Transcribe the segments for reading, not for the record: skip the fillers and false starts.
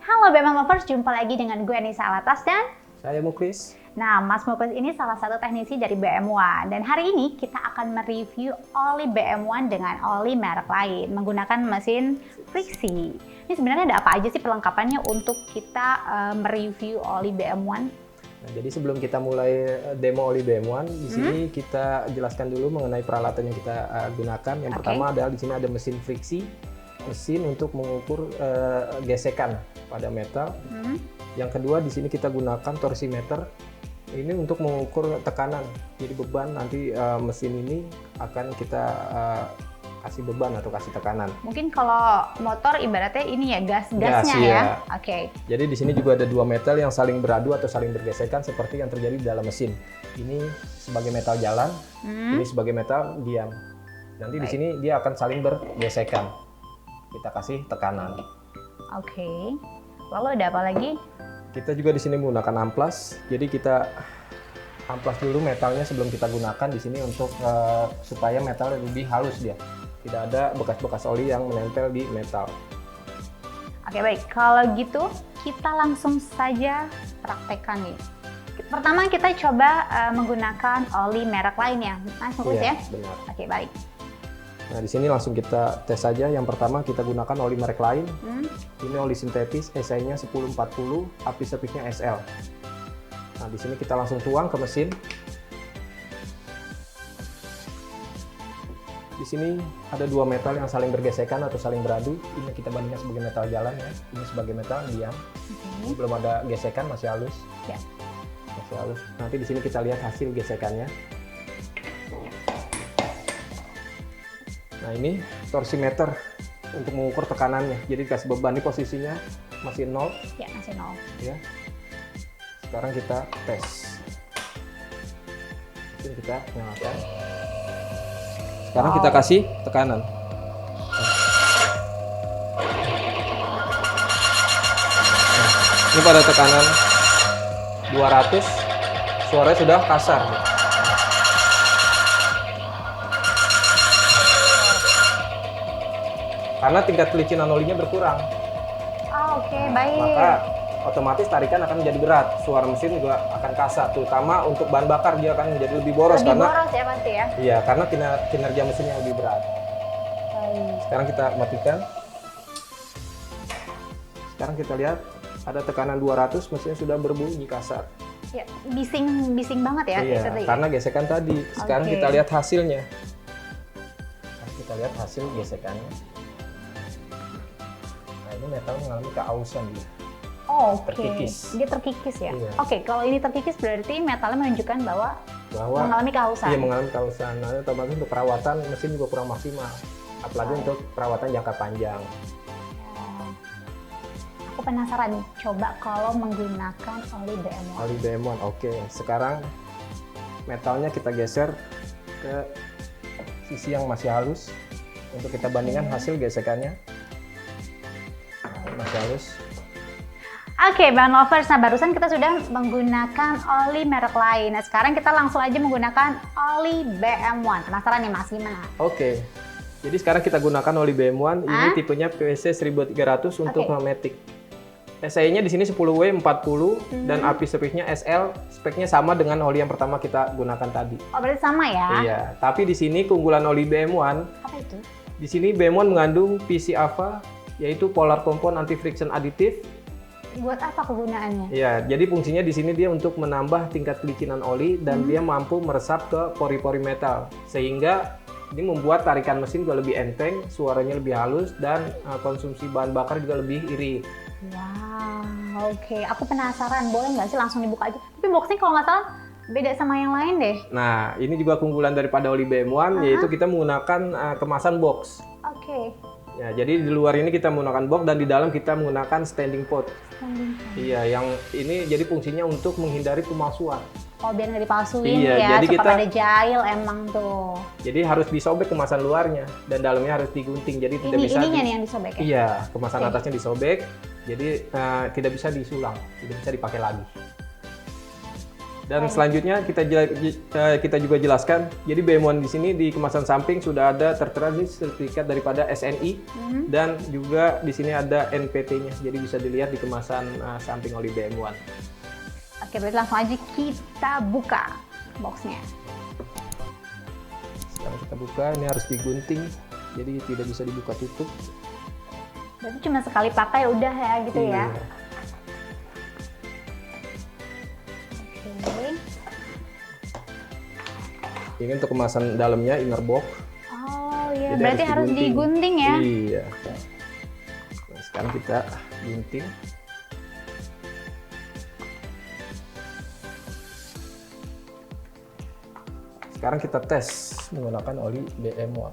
Halo BEM Lovers, jumpa lagi dengan gue Nisa Alatas dan Saya Muklis. Nah, Mas Muklis ini salah satu teknisi dari BM1 dan hari ini kita akan mereview oli BM1 dengan oli merek lain menggunakan mesin friksi. Ini sebenarnya ada apa aja sih perlengkapannya untuk kita mereview oli BM1? Nah, jadi sebelum kita mulai demo oli BM1, di sini kita jelaskan dulu mengenai peralatan yang kita gunakan. Yang pertama adalah di sini ada mesin friksi, mesin untuk mengukur gesekan pada metal. Yang kedua di sini kita gunakan torsimeter. Ini untuk mengukur tekanan. Jadi beban nanti mesin ini akan kita kasih beban atau kasih tekanan. Mungkin kalau motor ibaratnya ini ya gasnya ya. Oke. Jadi di sini juga ada dua metal yang saling beradu atau saling bergesekan seperti yang terjadi di dalam mesin. Ini sebagai metal jalan, ini sebagai metal diam. Nanti di sini dia akan saling bergesekan. Kita kasih tekanan. Oke. Lalu ada apa lagi? Kita juga di sini menggunakan amplas. Jadi kita amplas dulu metalnya sebelum kita gunakan di sini untuk supaya metal lebih halus dia. Tidak ada bekas-bekas oli yang menempel di metal. Oke, baik. Kalau gitu kita langsung saja praktekkan nih. Pertama kita coba menggunakan oli merek lain ya, Mas Muklis ya? Benar. Oke, baik. Nah, di sini langsung kita tes saja. Yang pertama kita gunakan oli merek lain. Ini oli sintetis, SI-nya 1040, api servisnya SL. Nah, di sini kita langsung tuang ke mesin. Di sini ada dua metal yang saling bergesekan atau saling beradu. Ini kita bandingkan sebagai metal jalan ya. Ini sebagai metal diam. Ini belum ada gesekan, masih halus. Ya. Masih halus. Nanti di sini kita lihat hasil gesekannya. Nah, ini torsimeter untuk mengukur tekanannya. Jadi kasih beban, ini posisinya masih 0. Ya, masih 0. Ya. Sekarang kita tes. Mungkin kita nyalakan. Sekarang kita kasih tekanan. Nah, ini pada tekanan 200, suaranya sudah kasar. Karena tingkat kelicinan olinya berkurang. Oke, baik. Maka otomatis tarikan akan menjadi berat. Suara mesin juga akan kasar, terutama untuk bahan bakar dia akan menjadi lebih boros. Lebih boros ya pasti ya? Iya, karena kinerja mesinnya lebih berat. Baik. Sekarang kita matikan. Sekarang kita lihat ada tekanan 200, mesinnya sudah berbunyi kasar. Ya, bising banget ya? Iya, karena gesekan tadi. Sekarang kita lihat hasilnya. Kita lihat hasil gesekannya. Nah, ini metal mengalami keausan dia. Oke. Terkikis. Dia terkikis ya? Iya. Oke, kalau ini terkikis berarti metalnya menunjukkan bahwa mengalami kehausan. Iya, mengalami kehausan. Nah, otomatis untuk perawatan mesin juga kurang maksimal. Apalagi untuk perawatan jangka panjang. Aku penasaran nih, coba kalau menggunakan oli BM1. Oli BM1, oke. Sekarang metalnya kita geser ke sisi yang masih halus untuk kita bandingkan hasil gesekannya. Masih halus. Oke, BEM Lovers, nah barusan kita sudah menggunakan oli merek lain. Nah, sekarang kita langsung aja menggunakan oli BM1. Penasaran nih Mas, gimana? Oke. Jadi sekarang kita gunakan oli BM1. Ini tipenya PWC 1300 untuk pneumatik. SI-nya di sini 10W40 dan api servisnya SL, speknya sama dengan oli yang pertama kita gunakan tadi. Oh, berarti sama ya? Iya, tapi di sini keunggulan oli BM1. Apa itu? Di sini BM1 mengandung PCAVA, yaitu polar compound anti friction additive. Buat apa kegunaannya? Iya, jadi fungsinya di sini dia untuk menambah tingkat kelicinan oli dan dia mampu meresap ke pori-pori metal, sehingga ini membuat tarikan mesin juga lebih enteng, suaranya lebih halus dan konsumsi bahan bakar juga lebih irit. Wow, oke. Aku penasaran, boleh nggak sih langsung dibuka aja? Tapi boxnya kalau nggak salah beda sama yang lain deh. Nah, ini juga keunggulan daripada oli BM1, yaitu kita menggunakan kemasan box. Oke. Ya, jadi di luar ini kita menggunakan box dan di dalam kita menggunakan standing pot. Iya, yang ini jadi fungsinya untuk menghindari pemalsuan. Oh, biar nggak dipalsuin Iya, ya, jadi suka kita pada jahil emang tuh. Jadi harus disobek kemasan luarnya dan dalamnya harus digunting. Jadi tidak bisa ininya nih yang disobek ya? Iya, kemasan atasnya disobek. Jadi tidak bisa disulang, tidak bisa dipakai lagi. Dan selanjutnya kita juga jelaskan, jadi BM1 di sini di kemasan samping sudah ada tertera nih sertifikat daripada SNI dan juga di sini ada NPT-nya. Jadi bisa dilihat di kemasan samping oli BM1. Oke, berarti langsung aja kita buka boxnya. Sekarang kita buka, ini harus digunting, jadi tidak bisa dibuka tutup. Berarti cuma sekali pakai udah ya gitu ya. Oke. Ini untuk kemasan dalamnya, inner box. Oh iya, Jadi berarti harus digunting ya? Iya. Nah, sekarang kita gunting. Sekarang kita tes menggunakan oli BM1.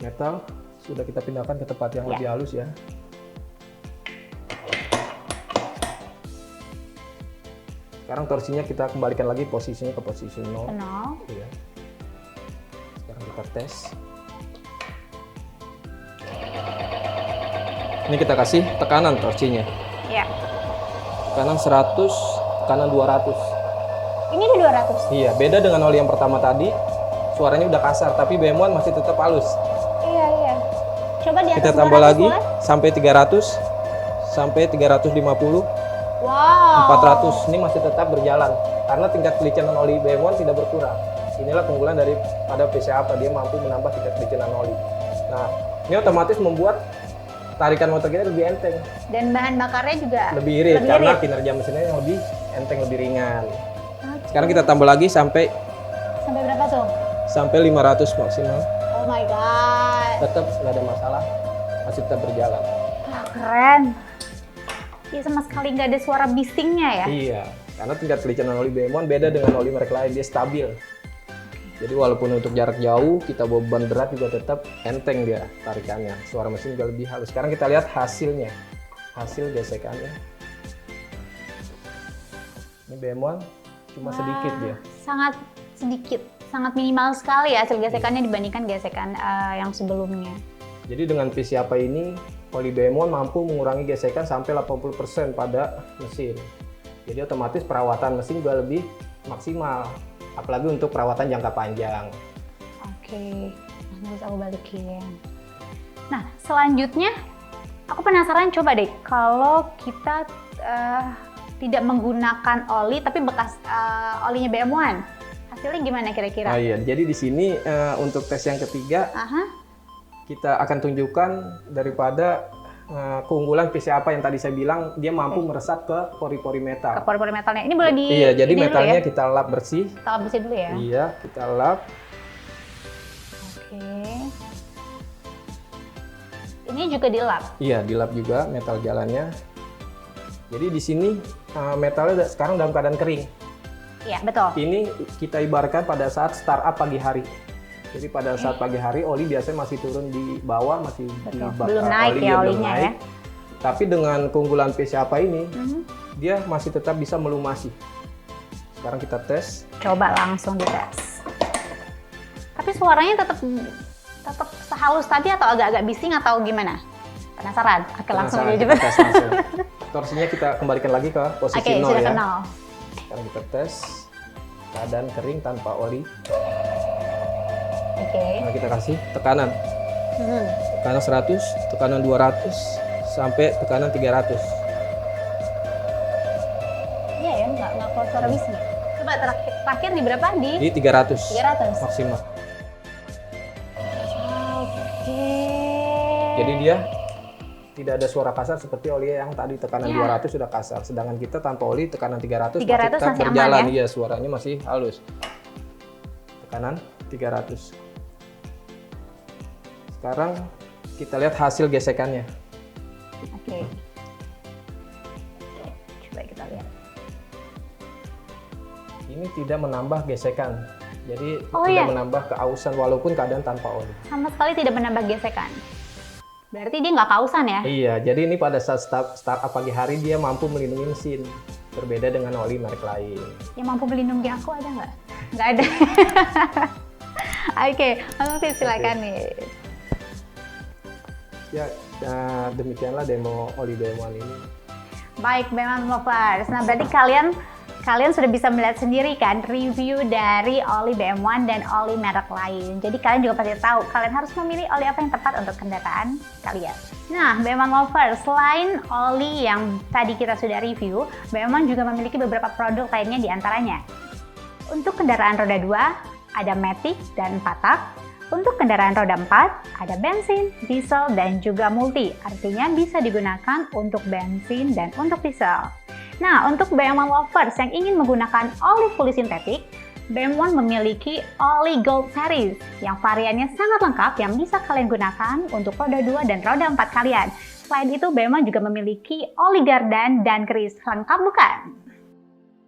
Metal sudah kita pindahkan ke tempat yang lebih halus ya. Sekarang torsinya kita kembalikan lagi posisinya ke posisi 0. Ya. Sekarang kita tes. Ini kita kasih tekanan torsinya. Iya. Tekanan 100, tekanan 200. Ini udah 200? Iya, beda dengan oli yang pertama tadi. Suaranya udah kasar, tapi BM1 masih tetap halus. Iya, iya. Coba di atas Kita tambah 200 lagi boleh? sampai 300, sampai 350. Wow. 400 ini masih tetap berjalan karena tingkat kelicinan oli BM1 tidak berkurang. Inilah keunggulan daripada PCA, dia mampu menambah tingkat kelicinan oli. Nah, ini otomatis membuat tarikan motor kita lebih enteng. Dan bahan bakarnya juga Lebih irit karena kinerja mesinnya yang lebih enteng, lebih ringan. Sekarang kita tambah lagi sampai berapa tuh? Sampai 500 maksimal. Oh my god. Tetap nggak ada masalah, masih tetap berjalan. Wah, keren. Ya sama sekali nggak ada suara bisingnya ya? Iya, karena tingkat kelicinan oli BM1 beda dengan oli merek lain, dia stabil. Jadi walaupun untuk jarak jauh, kita bawa beban berat juga tetap enteng dia tarikannya. Suara mesin juga lebih halus. Sekarang kita lihat hasilnya, hasil gesekannya. Ini BM1 cuma sedikit dia. Sangat sedikit, sangat minimal sekali ya hasil gesekannya dibandingkan gesekan yang sebelumnya. Jadi dengan PCA ini, oli BM1 mampu mengurangi gesekan sampai 80% pada mesin. Jadi otomatis perawatan mesin juga lebih maksimal, apalagi untuk perawatan jangka panjang. Oke, harus aku balikin. Nah, selanjutnya aku penasaran, coba deh kalau kita tidak menggunakan oli tapi bekas olinya BM1, hasilnya gimana kira-kira? Nah, iya, jadi di sini untuk tes yang ketiga, kita akan tunjukkan daripada keunggulan PCA yang tadi saya bilang, dia mampu meresap ke pori-pori metal. Ke pori-pori metalnya. Ini boleh di Iya, jadi ini metalnya dulu ya? kita lap bersih. Kita lap bersih dulu ya? Iya, kita lap. Oke. Ini juga dilap? Iya, dilap juga metal jalannya. Jadi di sini metalnya sekarang dalam keadaan kering. Iya, betul. Ini kita ibaratkan pada saat startup pagi hari. Jadi pada saat pagi hari oli biasanya masih turun di bawah, masih di belum naik ya olinya ya. Tapi dengan keunggulan PCA ini, dia masih tetap bisa melumasi. Sekarang kita tes. Coba langsung dites. Tapi suaranya tetap sehalus tadi atau agak-agak bising atau gimana? Penasaran? Oke, langsung aja coba. Tes langsung. Torsinya kita kembalikan lagi ke posisi 0 ya. Sekarang kita tes keadaan kering tanpa oli. Nah, kita kasih tekanan. Tekanan 100, tekanan 200, sampai tekanan 300. Iya ya, nggak keluar suara bising. Coba terakhir di berapa? Di 300. 300 maksimal. Oke. Jadi dia tidak ada suara kasar seperti oli yang tadi tekanan 200 sudah kasar. Sedangkan kita tanpa oli tekanan 300 masih tetap berjalan. Aman, ya? Iya, suaranya masih halus. Tekanan 300. Sekarang kita lihat hasil gesekannya. Oke. Coba kita lihat. Ini tidak menambah gesekan. Jadi tidak menambah keausan walaupun keadaan tanpa oli. Sama sekali tidak menambah gesekan. Berarti dia nggak kausan ya? Iya, jadi ini pada saat startup pagi hari dia mampu melindungi mesin. Berbeda dengan oli merek lain. Yang mampu melindungi aku ada nggak? Nggak ada. Oke, Mas silakan nih. Ya, demikianlah demo oli BM1 ini. Baik, BM1 Lovers. Nah, berarti kalian sudah bisa melihat sendiri kan review dari oli BM1 dan oli merek lain. Jadi kalian juga pasti tahu kalian harus memilih oli apa yang tepat untuk kendaraan kalian. Nah, BM1 Lovers, selain oli yang tadi kita sudah review, BM1 juga memiliki beberapa produk lainnya di antaranya. Untuk kendaraan roda 2, ada Matic dan 4 tak. Untuk kendaraan roda 4, ada bensin, diesel, dan juga multi. Artinya bisa digunakan untuk bensin dan untuk diesel. Nah, untuk BM1 Lovers yang ingin menggunakan oli fully sintetik, BM1 memiliki oli Gold Series yang variannya sangat lengkap yang bisa kalian gunakan untuk roda 2 dan roda 4 kalian. Selain itu, BM1 juga memiliki oli gardan dan grease. Lengkap bukan?